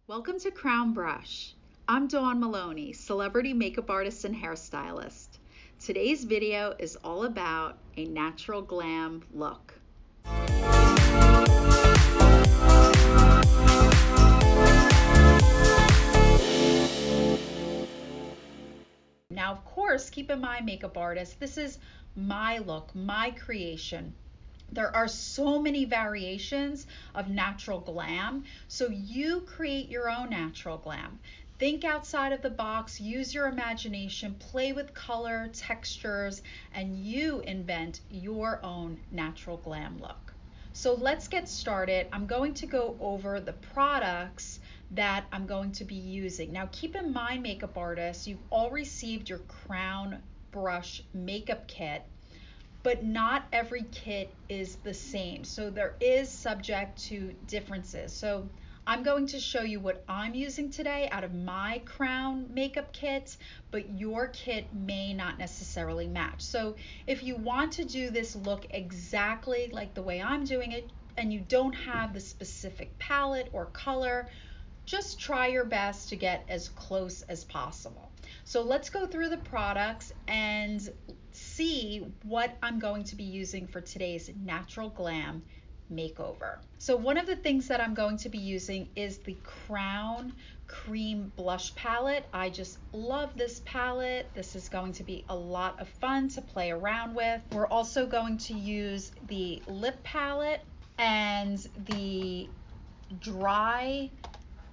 Welcome to Crown Brush. I'm Dawn Maloney, celebrity makeup artist and hairstylist. Today's video is all about a natural glam look. Now, of course, keep in mind, makeup artist, this is my look, my creation. There are so many variations of natural glam, so you create your own natural glam. Think outside of the box, use your imagination, play with color, textures, and you invent your own natural glam look. So let's get started. I'm going to go over the products that I'm going to be using. Now keep in mind, makeup artists, you've all received your Crown Brush makeup kit, but not every kit is the same. So there is subject to differences. So I'm going to show you what I'm using today out of my Crown makeup kit, but your kit may not necessarily match. So if you want to do this look exactly like the way I'm doing it, and you don't have the specific palette or color, just try your best to get as close as possible. So let's go through the products and see what I'm going to be using for today's natural glam makeover. So one of the things that I'm going to be using is the Crown Cream Blush Palette. I just love this palette. This is going to be a lot of fun to play around with. We're also going to use the lip palette and the dry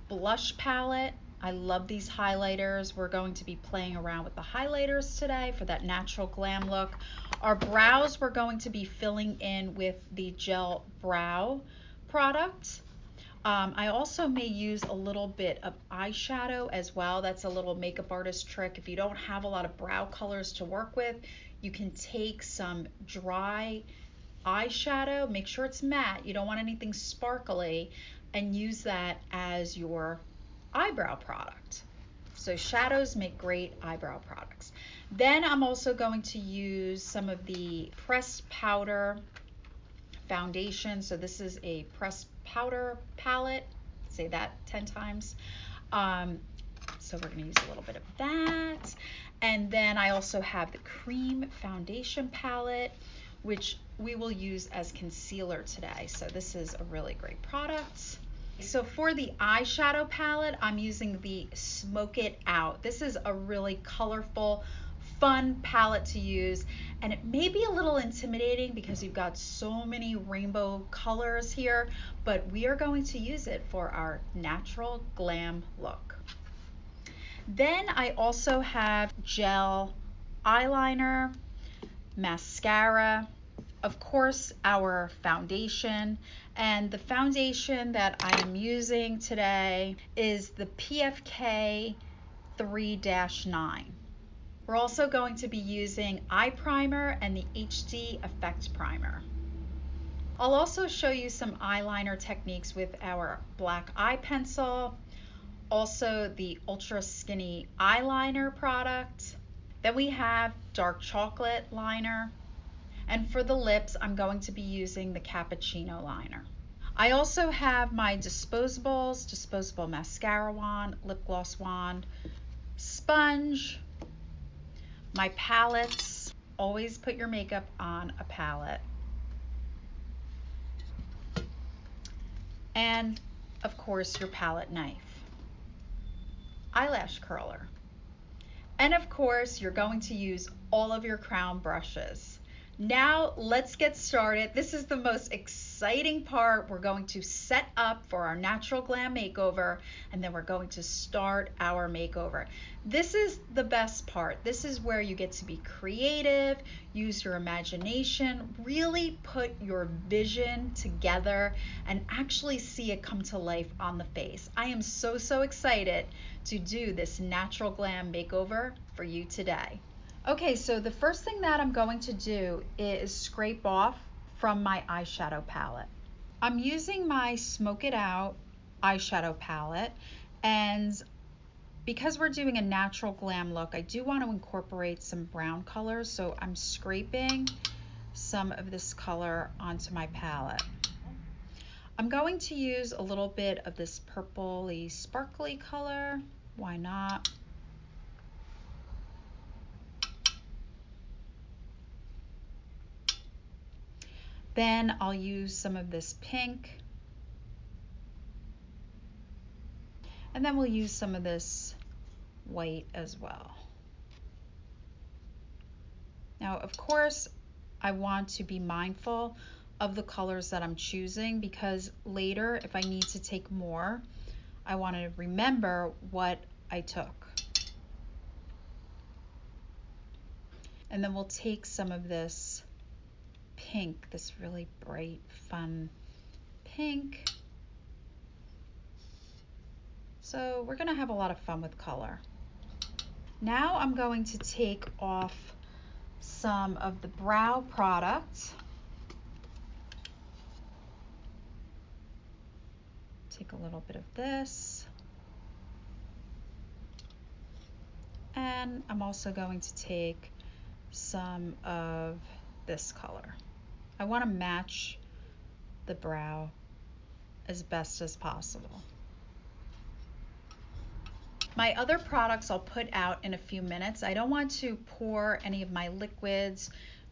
blush palette. I love these highlighters. We're going to be playing around with the highlighters today for that natural glam look. Our brows we're going to be filling in with the gel brow product. I also may use a little bit of eyeshadow as well. That's a little makeup artist trick. If you don't have a lot of brow colors to work with, you can take some dry eyeshadow, make sure it's matte, you don't want anything sparkly, and use that as your eyebrow product. So shadows make great eyebrow products. Then I'm also going to use some of the pressed powder foundation. So this is a pressed powder palette. Say that 10 times. So we're going to use a little bit of that. And then I also have the cream foundation palette, which we will use as concealer today. So this is a really great product. So for the eyeshadow palette, I'm using the Smoke It Out. This is a really colorful, fun palette to use, and it may be a little intimidating because you've got so many rainbow colors here, but we are going to use it for our natural glam look. Then I also have gel eyeliner, mascara, of course, our foundation. And the foundation that I am using today is the PFK 3-9. We're also going to be using eye primer and the HD Effect Primer. I'll also show you some eyeliner techniques with our black eye pencil, also the Ultra Skinny eyeliner product. Then we have dark chocolate liner. And for the lips, I'm going to be using the cappuccino liner. I also have my disposable mascara wand, lip gloss wand, sponge, my palettes. Always put your makeup on a palette. And of course, your palette knife, eyelash curler. And of course, you're going to use all of your Crown brushes. Now let's get started. This is the most exciting part. We're going to set up for our natural glam makeover, and then we're going to start our makeover. This is the best part. This is where you get to be creative, use your imagination, really put your vision together, and actually see it come to life on the face. I am so excited to do this natural glam makeover for you today. Okay, so the first thing that I'm going to do is scrape off from my eyeshadow palette. I'm using my Smoke It Out eyeshadow palette, and because we're doing a natural glam look, I do want to incorporate some brown colors, so I'm scraping some of this color onto my palette. I'm going to use a little bit of this purpley sparkly color. Why not? Then I'll use some of this pink. And then we'll use some of this white as well. Now, of course, I want to be mindful of the colors that I'm choosing, because later, if I need to take more, I want to remember what I took. And then we'll take some of this pink, this really bright, fun pink. So we're going to have a lot of fun with color. Now I'm going to take off some of the brow product. Take a little bit of this. And I'm also going to take some of this color. I want to match the brow as best as possible. My other products I'll put out in a few minutes. I don't want to pour any of my liquids,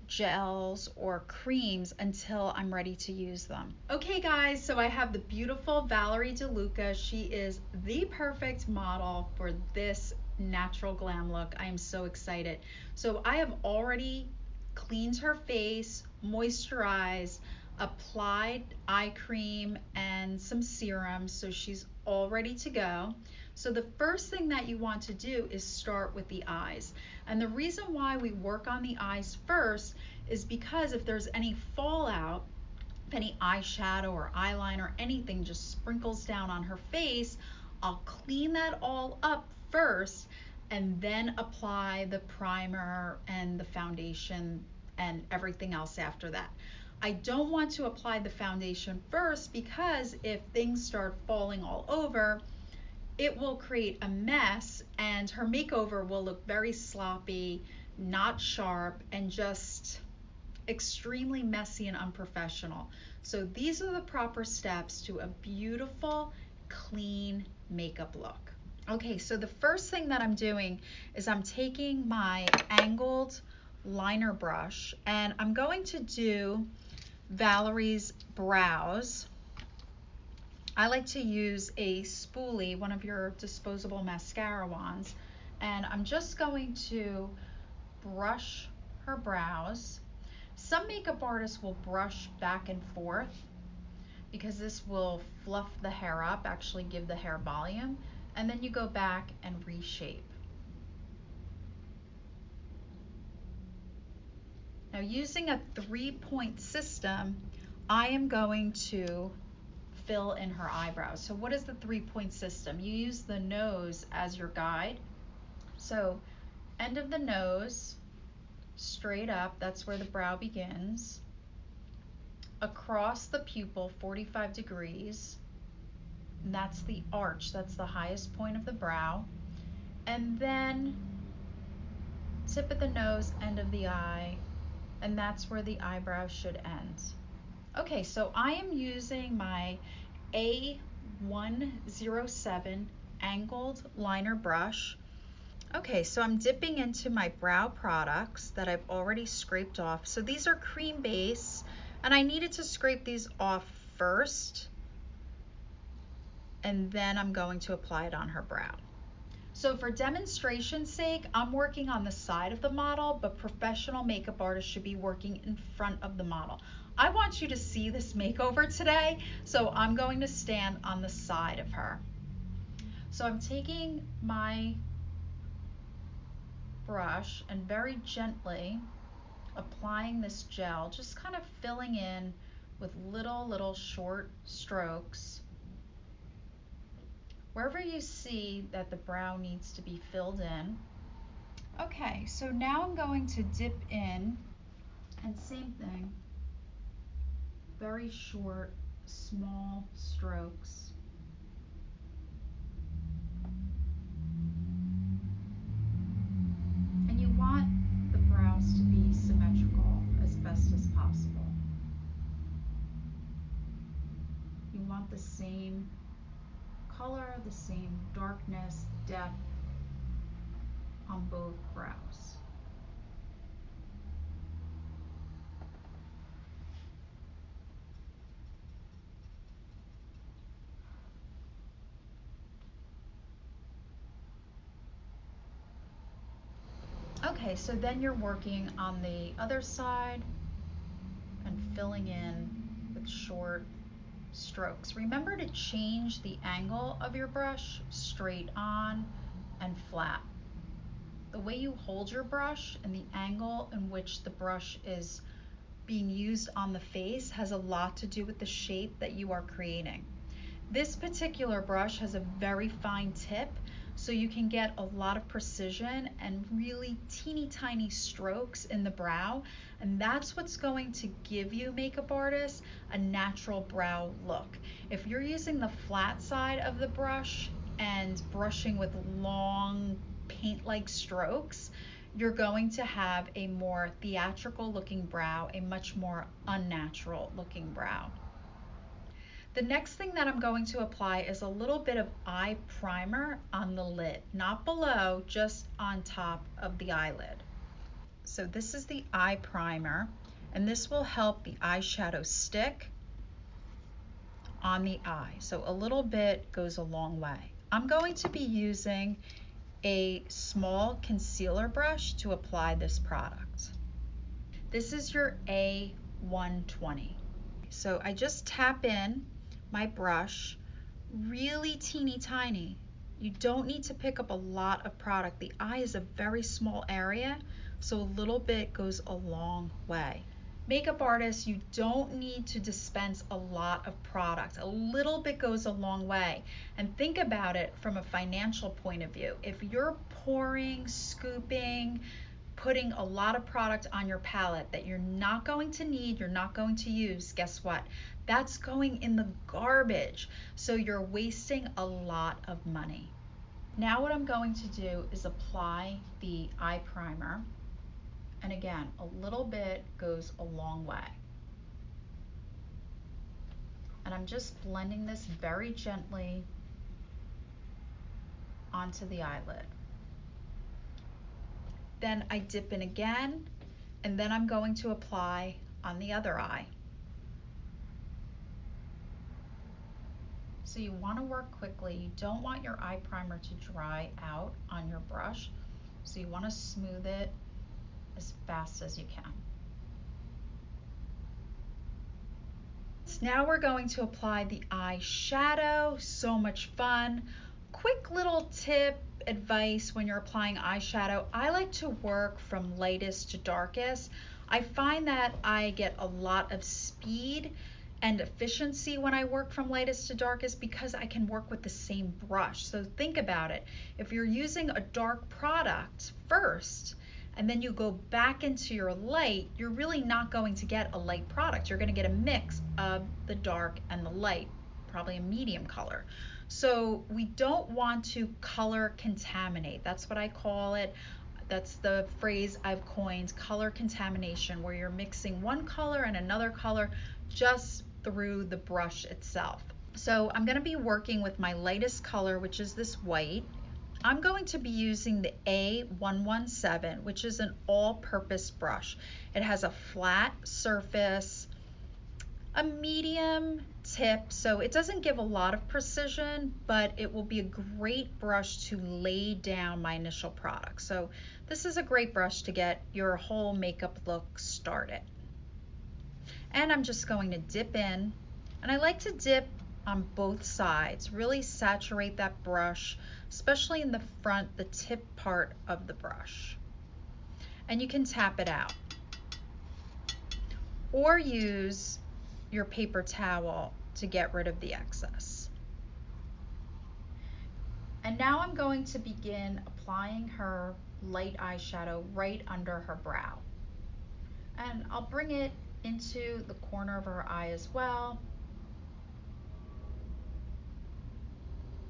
gels, or creams until I'm ready to use them. Okay guys, so I have the beautiful Valerie DeLuca. She is the perfect model for this natural glam look. I am so excited. So I have already cleaned her face, moisturized, applied eye cream and some serum, so she's all ready to go. So the first thing that you want to do is start with the eyes. And the reason why we work on the eyes first is because if there's any fallout, if any eyeshadow or eyeliner or anything just sprinkles down on her face, I'll clean that all up first and then apply the primer and the foundation and everything else after that. I don't want to apply the foundation first, because if things start falling all over, it will create a mess and her makeover will look very sloppy, not sharp, and just extremely messy and unprofessional. So these are the proper steps to a beautiful, clean makeup look. Okay, so the first thing that I'm doing is I'm taking my angled liner brush and I'm going to do Valerie's brows. I like to use a spoolie, one of your disposable mascara wands, and I'm just going to brush her brows. Some makeup artists will brush back and forth because this will fluff the hair up, actually give the hair volume, and then you go back and reshape. Now, using a 3-point system, I am going to fill in her eyebrows. So what is the 3-point system? You use the nose as your guide. So end of the nose, straight up, that's where the brow begins. Across the pupil, 45 degrees, and that's the arch, that's the highest point of the brow. And then tip of the nose, end of the eye, and that's where the eyebrow should end. Okay, so I am using my A107 angled liner brush. Okay, so I'm dipping into my brow products that I've already scraped off. So these are cream base, and I needed to scrape these off first, and then I'm going to apply it on her brow. So for demonstration's sake, I'm working on the side of the model, but professional makeup artists should be working in front of the model. I want you to see this makeover today, so I'm going to stand on the side of her. So I'm taking my brush and very gently applying this gel, just kind of filling in with little short strokes wherever you see that the brow needs to be filled in. Okay, so now I'm going to dip in, and same thing, very short, small strokes. And you want the brows to be symmetrical as best as possible. You darkness, depth on both brows. Okay, so then you're working on the other side and filling in with short strokes. Remember to change the angle of your brush, straight on and flat. The way you hold your brush and the angle in which the brush is being used on the face has a lot to do with the shape that you are creating. This particular brush has a very fine tip, so you can get a lot of precision and really teeny tiny strokes in the brow, and that's what's going to give you, makeup artists, a natural brow look. If you're using the flat side of the brush and brushing with long paint-like strokes, you're going to have a more theatrical looking brow, a much more unnatural looking brow. The next thing that I'm going to apply is a little bit of eye primer on the lid, not below, just on top of the eyelid. So this is the eye primer, and this will help the eyeshadow stick on the eye. So a little bit goes a long way. I'm going to be using a small concealer brush to apply this product. This is your A120. So I just tap in my brush really teeny tiny. You don't need to pick up a lot of product. The eye is a very small area, so a little bit goes a long way. Makeup artists, you don't need to dispense a lot of product. A little bit goes a long way. And think about it from a financial point of view. If you're pouring, scooping, putting a lot of product on your palette that you're not going to need, you're not going to use, guess what? That's going in the garbage. So you're wasting a lot of money. Now what I'm going to do is apply the eye primer. And again, a little bit goes a long way. And I'm just blending this very gently onto the eyelid. Then I dip in again, and then I'm going to apply on the other eye. So you want to work quickly. You don't want your eye primer to dry out on your brush. So you want to smooth it as fast as you can. So now we're going to apply the eyeshadow. So much fun. Quick little tip, advice when you're applying eyeshadow. I like to work from lightest to darkest. I find that I get a lot of speed and efficiency when I work from lightest to darkest because I can work with the same brush. So think about it. If you're using a dark product first and then you go back into your light, you're really not going to get a light product. You're going to get a mix of the dark and the light, probably a medium color. So we don't want to color contaminate. That's what I call it. That's the phrase I've coined, color contamination, where you're mixing one color and another color just through the brush itself. So I'm going to be working with my lightest color, which is this white. I'm going to be using the A117, which is an all-purpose brush. It has a flat surface, a medium tip, so it doesn't give a lot of precision, but it will be a great brush to lay down my initial product. So this is a great brush to get your whole makeup look started. And I'm just going to dip in, and I like to dip on both sides, really saturate that brush, especially in the front, the tip part of the brush. And you can tap it out or use your paper towel to get rid of the excess. And now I'm going to begin applying her light eyeshadow right under her brow. And I'll bring it into the corner of her eye as well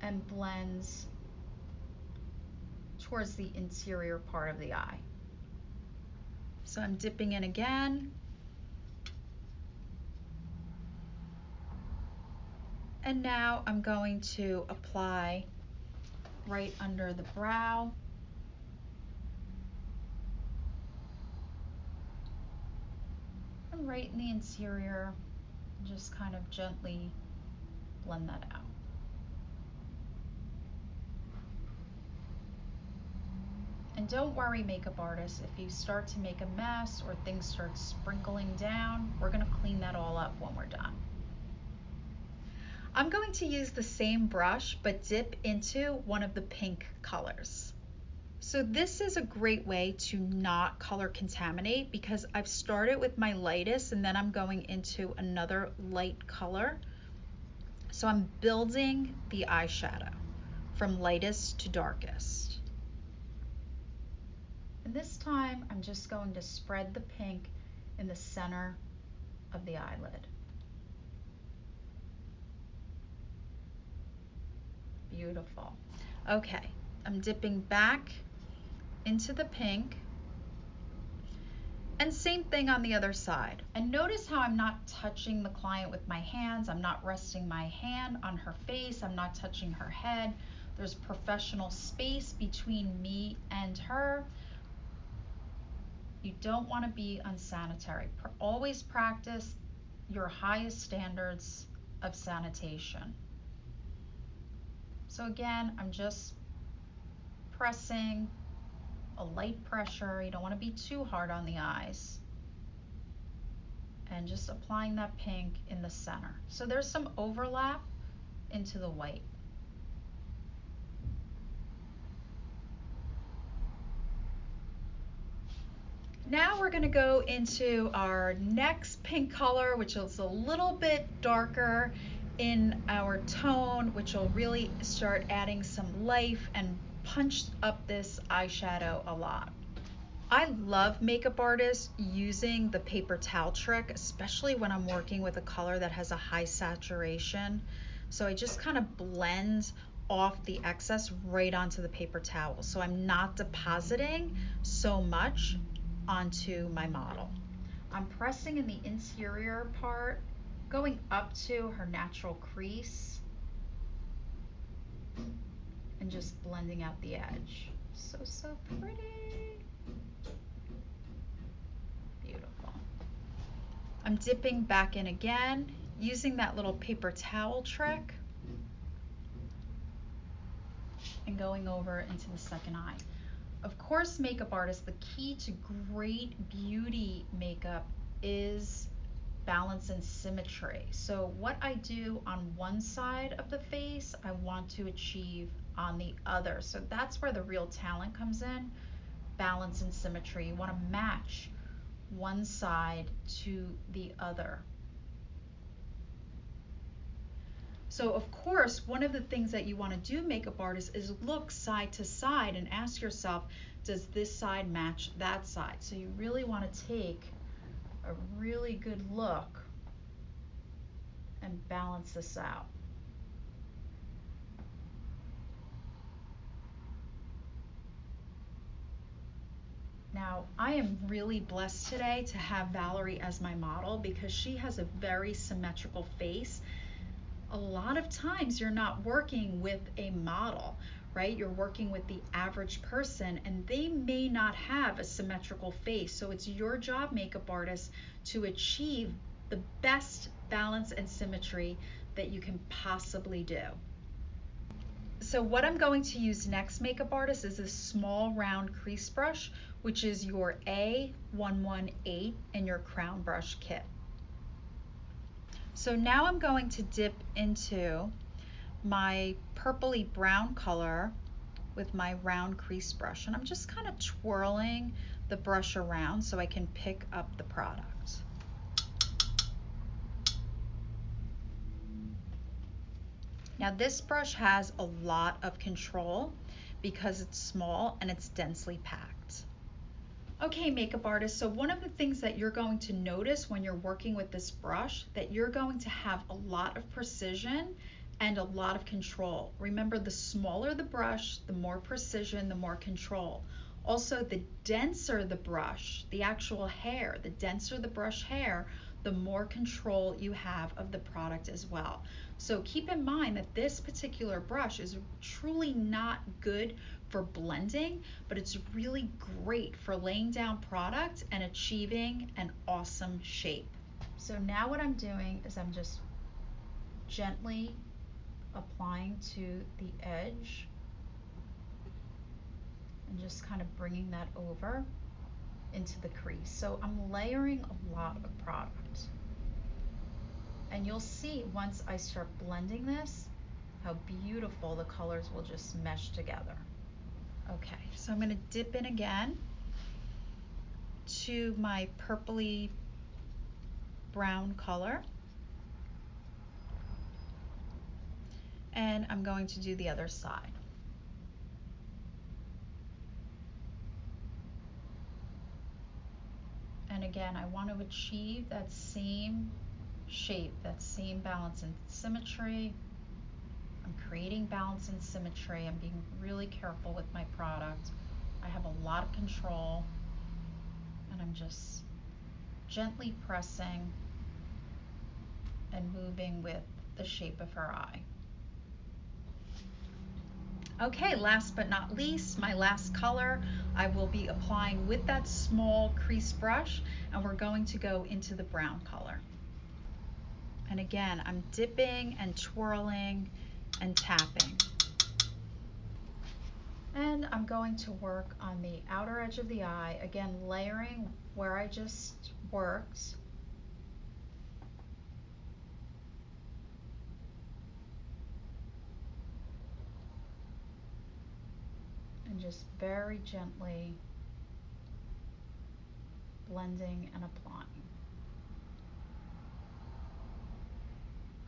and blends towards the interior part of the eye. So I'm dipping in again. And now I'm going to apply right under the brow. And right in the interior, just kind of gently blend that out. And don't worry, makeup artists, if you start to make a mess or things start sprinkling down, we're gonna clean that all up when we're done. I'm going to use the same brush, but dip into one of the pink colors. So this is a great way to not color contaminate because I've started with my lightest and then I'm going into another light color. So I'm building the eyeshadow from lightest to darkest. And this time I'm just going to spread the pink in the center of the eyelid. Beautiful. Okay, I'm dipping back into the pink. And same thing on the other side. And notice how I'm not touching the client with my hands. I'm not resting my hand on her face. I'm not touching her head. There's professional space between me and her. You don't want to be unsanitary. Always practice your highest standards of sanitation. So again, I'm just pressing a light pressure. You don't want to be too hard on the eyes. And just applying that pink in the center. So there's some overlap into the white. Now we're going to go into our next pink color, which is a little bit darker in our tone, which will really start adding some life and punch up this eyeshadow a lot. I love makeup artists using the paper towel trick, especially when I'm working with a color that has a high saturation. So I just kind of blend off the excess right onto the paper towel. So I'm not depositing so much onto my model. I'm pressing in the interior part, going up to her natural crease and just blending out the edge. So pretty. Beautiful. I'm dipping back in again, using that little paper towel trick and going over into the second eye. Of course, makeup artists, the key to great beauty makeup is balance and symmetry. So what I do on one side of the face, I want to achieve on the other. So that's where the real talent comes in, balance and symmetry. You want to match one side to the other. So of course, one of the things that you want to do, makeup artists, is look side to side and ask yourself, does this side match that side? So you really want to take a really good look and balance this out. Now, I am really blessed today to have Valerie as my model because she has a very symmetrical face. A lot of times you're not working with a model, right? You're working with the average person and they may not have a symmetrical face. So it's your job, makeup artist, to achieve the best balance and symmetry that you can possibly do. So what I'm going to use next, makeup artist, is a small round crease brush, which is your A118 in your crown brush kit. So now I'm going to dip into my purpley brown color with my round crease brush, and I'm just kind of twirling the brush around so I can pick up the product. Now this brush has a lot of control because it's small and it's densely packed. Okay, makeup artist, so one of the things that you're going to notice when you're working with this brush, that you're going to have a lot of precision and a lot of control. Remember, the smaller the brush, the more precision, the more control. Also, the denser the brush, the actual hair, the denser the brush hair, the more control you have of the product as well. So keep in mind that this particular brush is truly not good for blending, but it's really great for laying down product and achieving an awesome shape. So now what I'm doing is I'm just gently applying to the edge and just kind of bringing that over into the crease. So I'm layering a lot of product. And you'll see once I start blending this, how beautiful the colors will just mesh together. Okay, so I'm gonna dip in again to my purpley brown color. And I'm going to do the other side. And again, I want to achieve that same shape, that same balance and symmetry. I'm creating balance and symmetry. I'm being really careful with my product. I have a lot of control, and I'm just gently pressing and moving with the shape of her eye. Okay, last but not least, my last color, I will be applying with that small crease brush, and we're going to go into the brown color. And again, I'm dipping and twirling and tapping. And I'm going to work on the outer edge of the eye, again layering where I just worked. And just very gently blending and applying.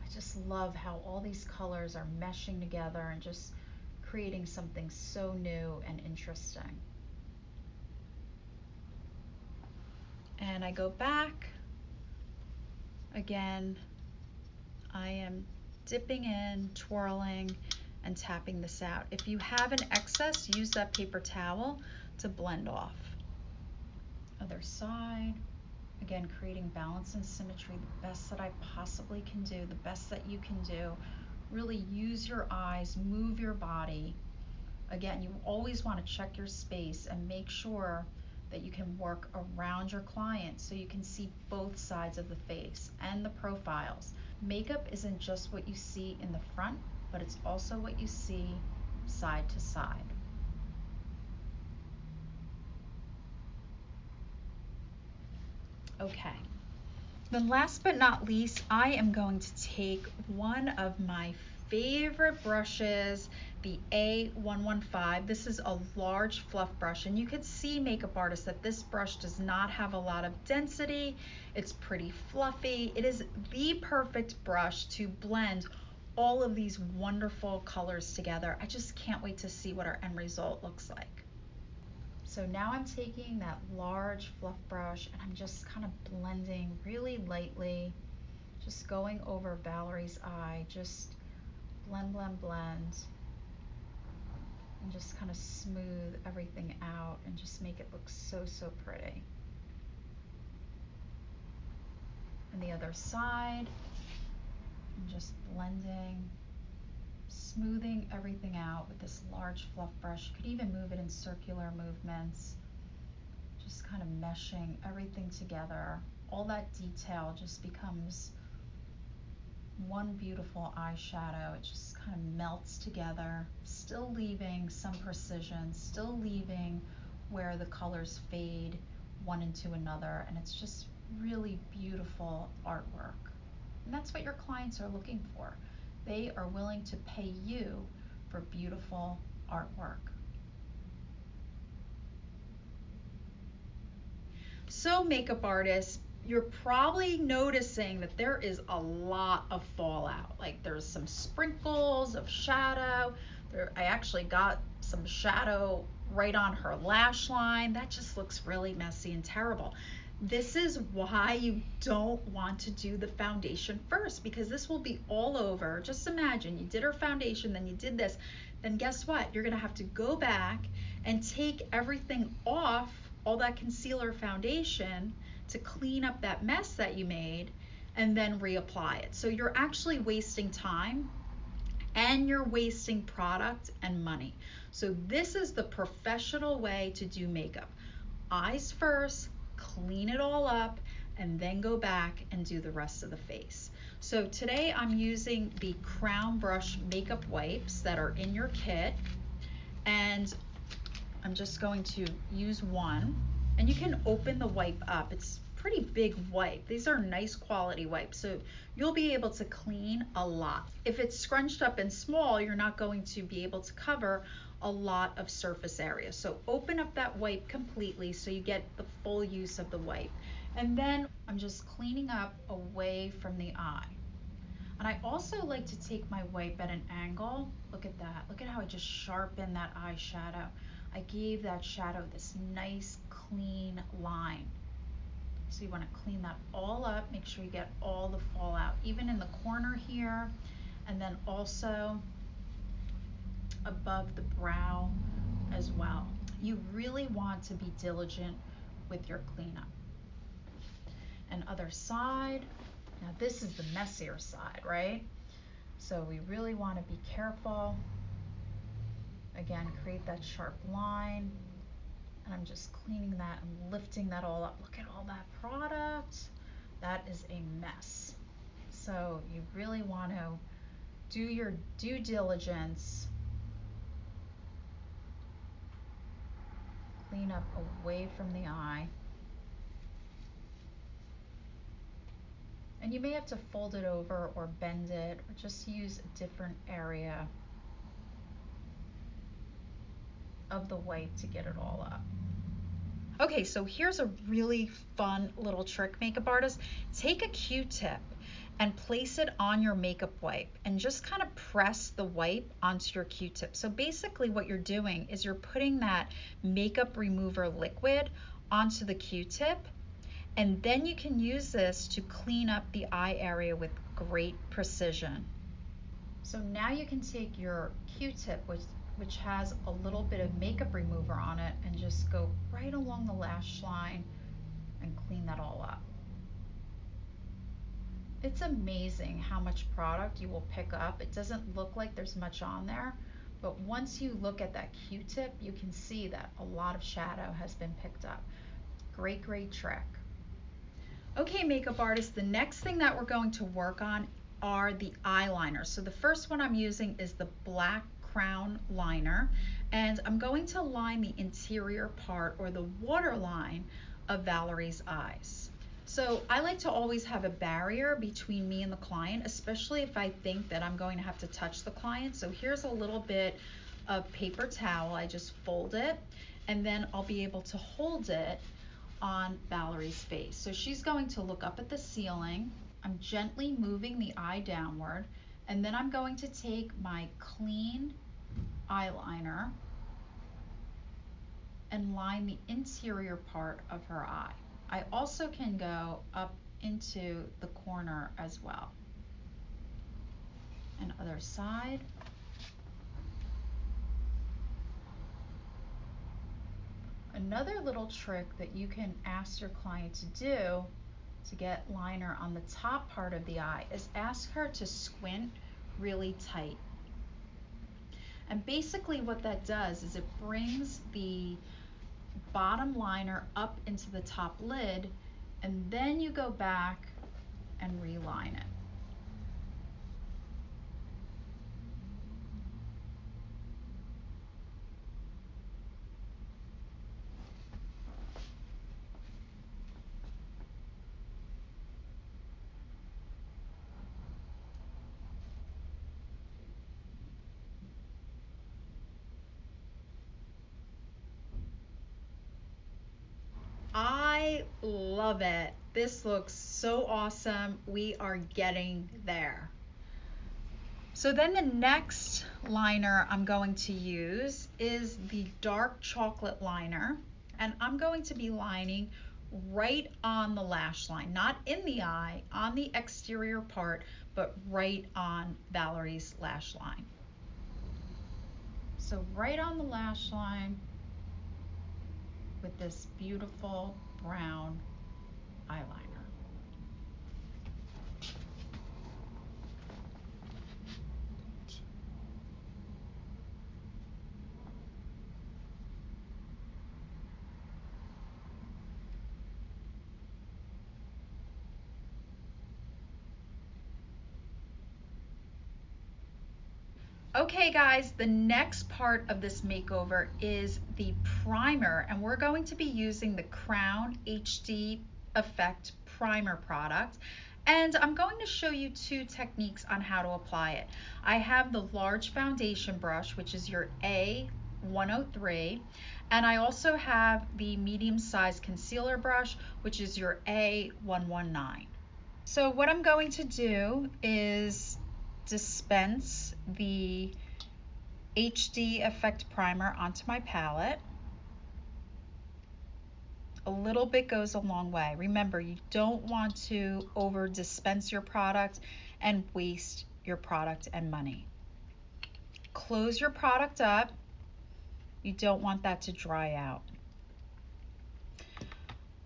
I just love how all these colors are meshing together and just creating something so new and interesting. And I go back. Again, I am dipping in, twirling, and tapping this out. If you have an excess, use that paper towel to blend off. Other side. Again, creating balance and symmetry, the best that I possibly can do, the best that you can do. Really use your eyes, move your body. Again, you always want to check your space and make sure that you can work around your client so you can see both sides of the face and the profiles. Makeup isn't just what you see in the front, but it's also what you see side to side. Okay. Then last but not least, I am going to take one of my favorite brushes, the A115. This is a large fluff brush, and you could see, makeup artists, that this brush does not have a lot of density. It's pretty fluffy. It is the perfect brush to blend all of these wonderful colors together. I just can't wait to see what our end result looks like. So now I'm taking that large fluff brush and I'm just kind of blending really lightly, just going over Valerie's eye, just blend, blend, blend, and just kind of smooth everything out and just make it look so, so pretty. And the other side, I'm just blending, smoothing everything out with this large fluff brush. You could even move it in circular movements. Just kind of meshing everything together. All that detail just becomes one beautiful eyeshadow. It just kind of melts together, still leaving some precision, still leaving where the colors fade one into another, and it's just really beautiful artwork. And that's what your clients are looking for. They are willing to pay you for beautiful artwork. So makeup artists, you're probably noticing that there is a lot of fallout. Like there's some sprinkles of shadow. I actually got some shadow right on her lash line. That just looks really messy and terrible. This is why you don't want to do the foundation first, because this will be all over. Just imagine you did her foundation, then you did this. Then guess what? You're gonna have to go back and take everything off, all that concealer foundation, to clean up that mess that you made and then reapply it. So you're actually wasting time and you're wasting product and money. So this is the professional way to do makeup. Eyes first, clean it all up, and then go back and do the rest of the face. So today I'm using the Crown Brush makeup wipes that are in your kit, and I'm just going to use one, and you can open the wipe up. It's pretty big wipe. These are nice quality wipes, so you'll be able to clean a lot. If it's scrunched up and small, you're not going to be able to cover a lot of surface area. So open up that wipe completely so you get the full use of the wipe. And then I'm just cleaning up away from the eye. And I also like to take my wipe at an angle. Look at that. Look at how I just sharpened that eyeshadow. I gave that shadow this nice clean line. So you want to clean that all up, make sure you get all the fallout, even in the corner here, and then also above the brow as well. You really want to be diligent with your cleanup. And other side, now this is the messier side, right? So we really want to be careful. Again, create that sharp line. And I'm just cleaning that and lifting that all up. Look at all that product. That is a mess. So you really want to do your due diligence. Clean up away from the eye. And you may have to fold it over or bend it or just use a different area of the wipe to get it all up. Okay, so here's a really fun little trick, makeup artists. Take a Q-tip and place it on your makeup wipe and just kind of press the wipe onto your Q-tip. So basically what you're doing is you're putting that makeup remover liquid onto the Q-tip, and then you can use this to clean up the eye area with great precision. So now you can take your Q-tip, which has a little bit of makeup remover on it, and just go right along the lash line and clean that all up. It's amazing how much product you will pick up. It doesn't look like there's much on there, but once you look at that Q-tip, you can see that a lot of shadow has been picked up. Great, great trick. Okay, makeup artists, the next thing that we're going to work on are the eyeliners. So the first one I'm using is the black crown liner, and I'm going to line the interior part, or the waterline, of Valerie's eyes. So I like to always have a barrier between me and the client, especially if I think that I'm going to have to touch the client. So here's a little bit of paper towel. I just fold it, and then I'll be able to hold it on Valerie's face. So she's going to look up at the ceiling. I'm gently moving the eye downward, and then I'm going to take my clean eyeliner and line the interior part of her eye. I also can go up into the corner as well. And other side. Another little trick that you can ask your client to do to get liner on the top part of the eye is ask her to squint really tight. And basically what that does is it brings the bottom liner up into the top lid, and then you go back and reline it. I love it. This looks so awesome. We are getting there. So then the next liner I'm going to use is the dark chocolate liner, and I'm going to be lining right on the lash line, not in the eye, on the exterior part, but right on Valerie's lash line. So right on the lash line with this beautiful brown eyeliner. Okay guys, the next part of this makeover is the primer, and we're going to be using the Crown HD Effect Primer product. And I'm going to show you two techniques on how to apply it. I have the large foundation brush, which is your A103, and I also have the medium-sized concealer brush, which is your A119. So what I'm going to do is dispense the HD Effect Primer onto my palette. A little bit goes a long way. Remember, you don't want to over dispense your product and waste your product and money. Close your product up. You don't want that to dry out.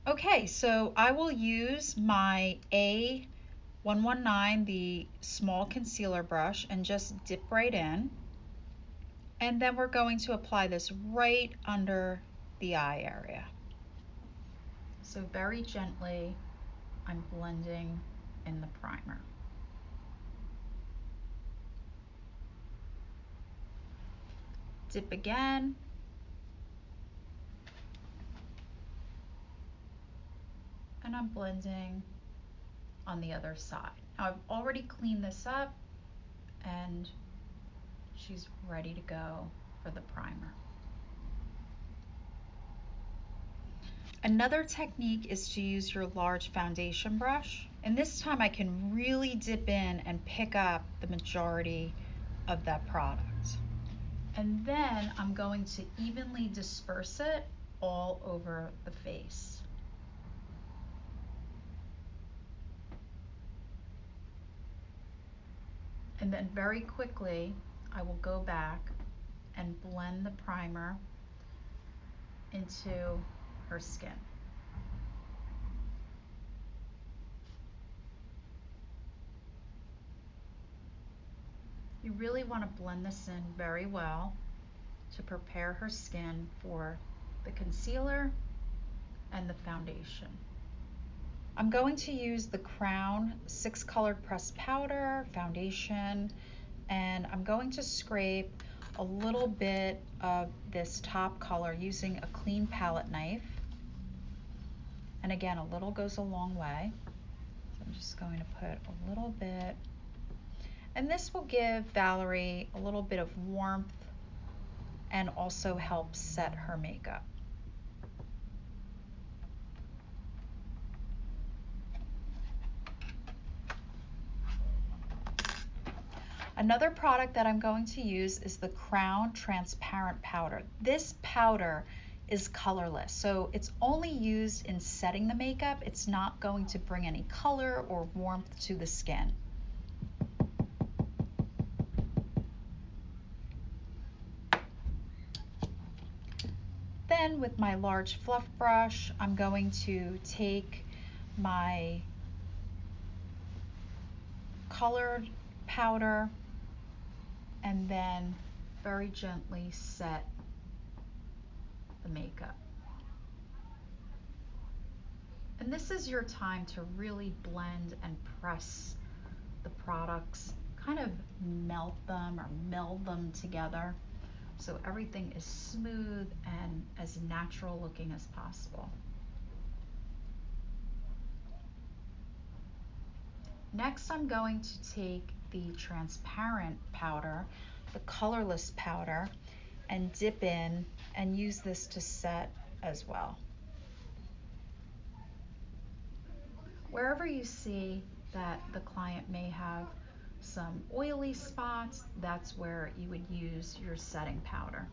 Okay, so I will use my A119, the small concealer brush, and just dip right in. And then we're going to apply this right under the eye area. So very gently, I'm blending in the primer. Dip again. And I'm blending on the other side. Now I've already cleaned this up and she's ready to go for the primer. Another technique is to use your large foundation brush, and this time I can really dip in and pick up the majority of that product. And then I'm going to evenly disperse it all over the face. And then very quickly, I will go back and blend the primer into her skin. You really want to blend this in very well to prepare her skin for the concealer and the foundation. I'm going to use the Crown 6 Colored Pressed Powder Foundation, and I'm going to scrape a little bit of this top color using a clean palette knife. And again, a little goes a long way. So I'm just going to put a little bit. And this will give Valerie a little bit of warmth and also help set her makeup. Another product that I'm going to use is the Crown Transparent Powder. This powder is colorless, so it's only used in setting the makeup. It's not going to bring any color or warmth to the skin. Then with my large fluff brush, I'm going to take my colored powder and then very gently set the makeup. And this is your time to really blend and press the products, kind of melt them or meld them together so everything is smooth and as natural looking as possible. Next, I'm going to take the transparent powder, the colorless powder, and dip in and use this to set as well. Wherever you see that the client may have some oily spots, that's where you would use your setting powder.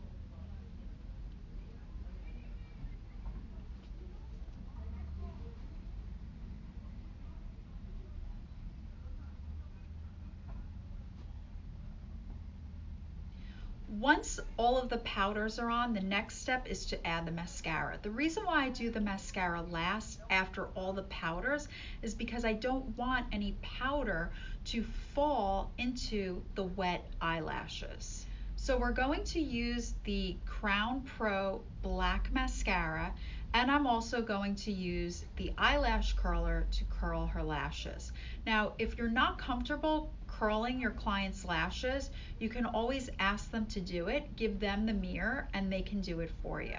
Once all of the powders are on, the next step is to add the mascara. The reason why I do the mascara last after all the powders is because I don't want any powder to fall into the wet eyelashes. So we're going to use the Crown Pro Black Mascara, and I'm also going to use the eyelash curler to curl her lashes. Now, if you're not comfortable curling your client's lashes, you can always ask them to do it, give them the mirror, and they can do it for you.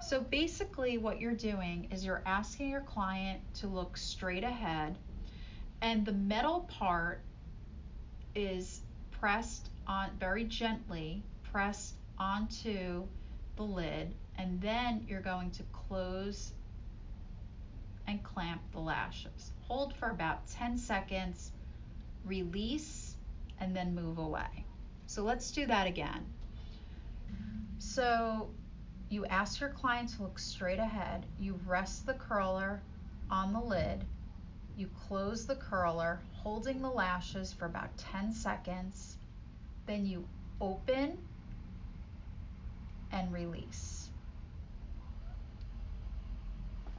So basically what you're doing is you're asking your client to look straight ahead, and the metal part is pressed on very gently, pressed onto the lid, and then you're going to close and clamp the lashes. Hold for about 10 seconds, release, and then move away. So let's do that again. So you ask your client to look straight ahead, you rest the curler on the lid, you close the curler, holding the lashes for about 10 seconds, then you open and release.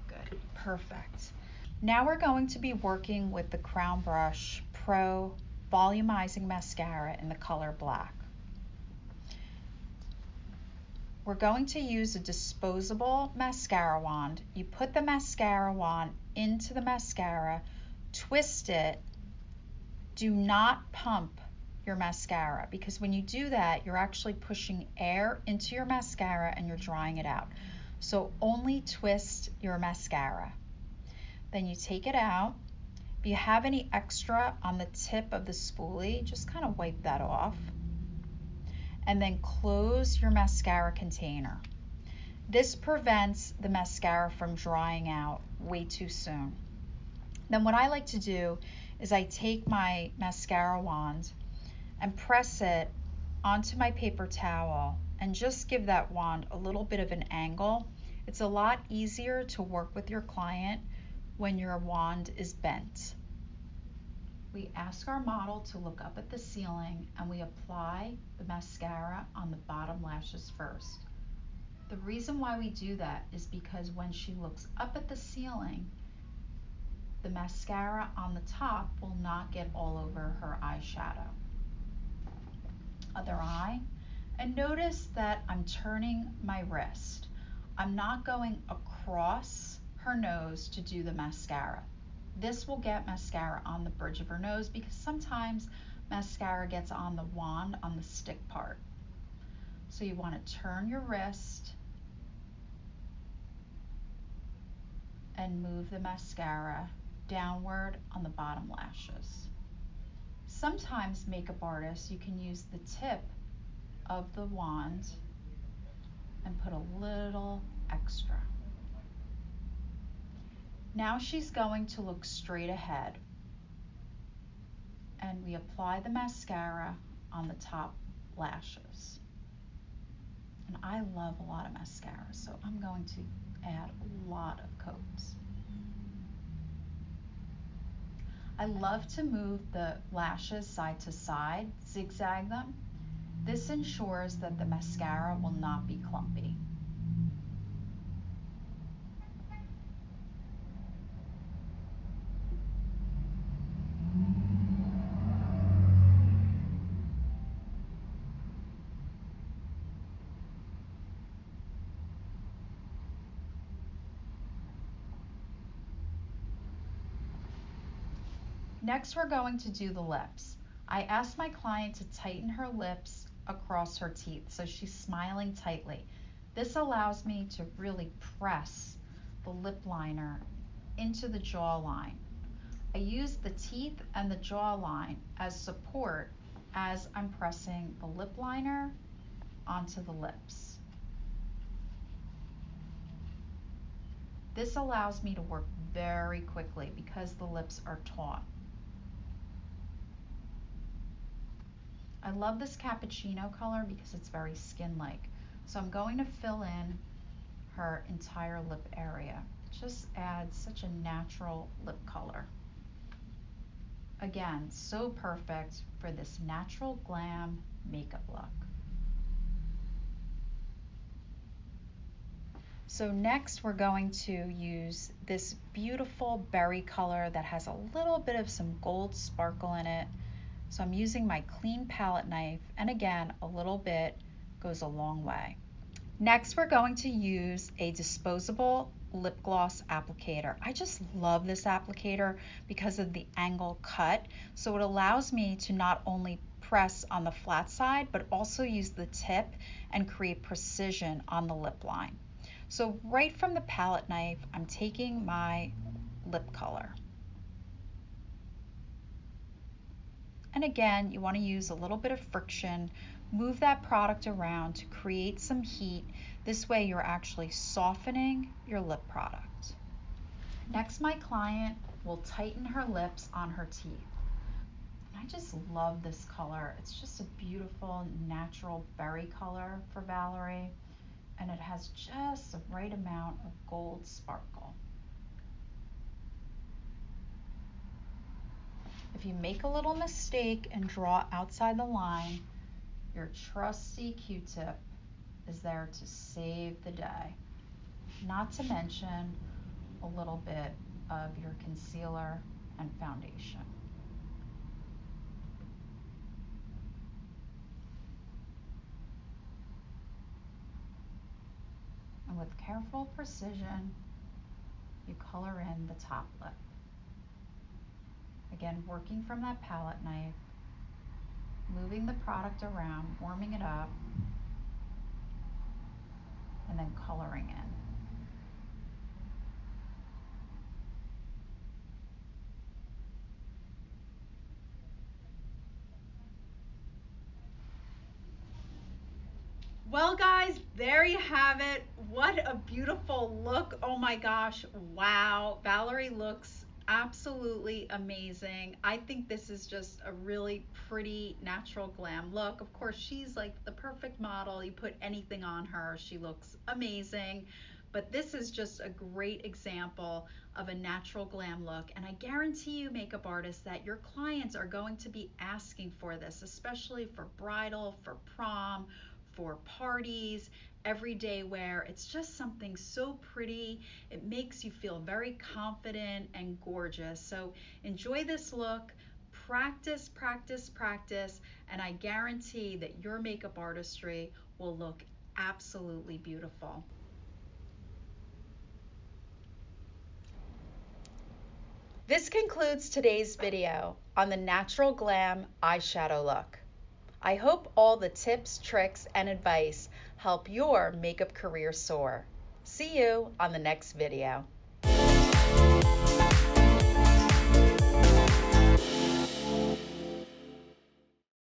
Good, perfect. Now we're going to be working with the Crown Brush Pro Volumizing Mascara in the color black. We're going to use a disposable mascara wand. You put the mascara wand into the mascara, twist it. Do not pump your mascara, because when you do that, you're actually pushing air into your mascara and you're drying it out. So only twist your mascara. Then you take it out. If you have any extra on the tip of the spoolie, just kind of wipe that off. And then close your mascara container. This prevents the mascara from drying out way too soon. Then what I like to do is I take my mascara wand and press it onto my paper towel and just give that wand a little bit of an angle. It's a lot easier to work with your client when your wand is bent. We ask our model to look up at the ceiling and we apply the mascara on the bottom lashes first. The reason why we do that is because when she looks up at the ceiling, the mascara on the top will not get all over her eyeshadow. Other eye, and notice that I'm turning my wrist. I'm not going across her nose to do the mascara. This will get mascara on the bridge of her nose because sometimes mascara gets on the wand on the stick part. So you want to turn your wrist and move the mascara downward on the bottom lashes. Sometimes makeup artists, you can use the tip of the wand and put a little extra. Now she's going to look straight ahead, and we apply the mascara on the top lashes. And I love a lot of mascara, so I'm going to add a lot of coats. I love to move the lashes side to side, zigzag them. This ensures that the mascara will not be clumpy. Next, we're going to do the lips. I asked my client to tighten her lips across her teeth, so she's smiling tightly. This allows me to really press the lip liner into the jawline. I use the teeth and the jawline as support as I'm pressing the lip liner onto the lips. This allows me to work very quickly because the lips are taut. I love this cappuccino color because it's very skin-like. So I'm going to fill in her entire lip area. It just adds such a natural lip color. Again, so perfect for this natural glam makeup look. So next we're going to use this beautiful berry color that has a little bit of some gold sparkle in it. So I'm using my clean palette knife, and again, a little bit goes a long way. Next, we're going to use a disposable lip gloss applicator. I just love this applicator because of the angle cut. So it allows me to not only press on the flat side, but also use the tip and create precision on the lip line. So right from the palette knife, I'm taking my lip color. And again, you want to use a little bit of friction, move that product around to create some heat. This way you're actually softening your lip product. Next, my client will tighten her lips on her teeth. I just love this color. It's just a beautiful natural berry color for Valerie, and it has just the right amount of gold sparkle. If you make a little mistake and draw outside the line, your trusty Q-tip is there to save the day. Not to mention a little bit of your concealer and foundation. And with careful precision, you color in the top lip. Again, working from that palette knife, moving the product around, warming it up, and then coloring in. Well, guys, there you have it. What a beautiful look. Oh my gosh. Wow. Valerie looks absolutely amazing. I think this is just a really pretty natural glam look. Of course, she's like the perfect model. You put anything on her, she looks amazing. But this is just a great example of a natural glam look. And I guarantee you, makeup artists, that your clients are going to be asking for this, especially for bridal, for prom, for parties, everyday wear. It's just something so pretty. It makes you feel very confident and gorgeous. So enjoy this look, practice, practice, practice, and I guarantee that your makeup artistry will look absolutely beautiful. This concludes today's video on the Natural Glam eyeshadow look. I hope all the tips, tricks, and advice help your makeup career soar. See you on the next video.